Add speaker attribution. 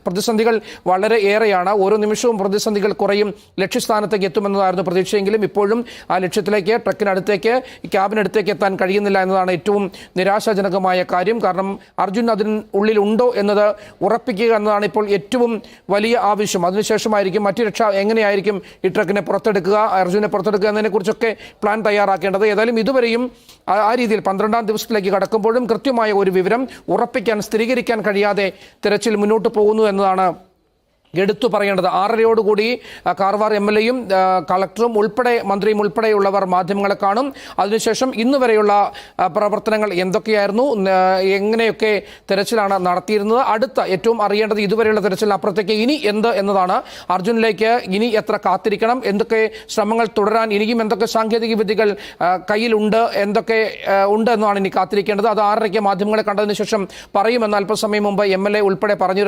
Speaker 1: പ്രതിസന്ധികൾ വളരെ ഏറെയാണ്. ഓരോ നിമിഷവും പ്രതിസന്ധികൾ കുറയും, ലക്ഷ്യസ്ഥാനത്തേക്ക് എത്തുമെന്നതായിരുന്നു പ്രതീക്ഷയെങ്കിലും ഇപ്പോഴും ആ ലക്ഷ്യത്തിലേക്ക്, ട്രക്കിനടുത്തേക്ക്, ക്യാബിനടുത്തേക്ക് എത്താൻ കഴിയുന്നില്ല എന്നതാണ് ഏറ്റവും നിരാശാജനകമായ കാര്യം. കാരണം അർജുൻ അതിനുള്ളിലുണ്ടോ എന്നത് ഉറപ്പിക്കുക എന്നതാണ് ഇപ്പോൾ ഏറ്റവും വലിയ ആവശ്യം. അതിനുശേഷമായിരിക്കും മറ്റു രക്ഷ എങ്ങനെയായിരിക്കും ഈ ട്രക്കിനെ പുറത്തെടുക്കുക, അർജുനെ പുറത്തെടുക്കുക എന്നതിനെക്കുറിച്ചൊക്കെ പ്ലാൻ തയ്യാറാക്കേണ്ടത്. ഏതായാലും ഇതുവരെയും ആ രീതിയിൽ 12ാം ദിവസത്തിലേക്ക് കടക്കുമ്പോഴും കൃത്യമായ ഒരു വിവരം ഉറപ്പിക്കാൻ, സ്ഥിരീകരിക്കാൻ കഴിയാതെ തിരച്ചിൽ മുന്നോട്ട് പോകുന്നു എന്നതാണ് എടുത്തു പറയേണ്ടത്. 6:30യോടുകൂടി കാർവാർ MLA-യും കളക്ടറും ഉൾപ്പെടെ, മന്ത്രിയും ഉൾപ്പെടെയുള്ളവർ മാധ്യമങ്ങളെ കാണും. അതിനുശേഷം ഇന്ന് വരെയുള്ള പ്രവർത്തനങ്ങൾ എന്തൊക്കെയായിരുന്നു, എങ്ങനെയൊക്കെ തെരച്ചിലാണ് നടത്തിയിരുന്നത്, അടുത്ത ഏറ്റവും അറിയേണ്ടത് ഇതുവരെയുള്ള തെരച്ചിലിന് അപ്പുറത്തേക്ക് ഇനി എന്ത് എന്നതാണ്. അർജുനിലേക്ക് ഇനി എത്ര കാത്തിരിക്കണം, എന്തൊക്കെ ശ്രമങ്ങൾ തുടരാൻ, ഇനിയും എന്തൊക്കെ സാങ്കേതിക വിദ്യകൾ കയ്യിലുണ്ട്, എന്തൊക്കെ ഉണ്ട് എന്നാണ് ഇനി കാത്തിരിക്കേണ്ടത്. അത് 6:30 മാധ്യമങ്ങളെ കണ്ടതിന് ശേഷം പറയുമെന്ന് അല്പസമയം മുമ്പ് MLA ഉൾപ്പെടെ പറഞ്ഞിരുന്നു.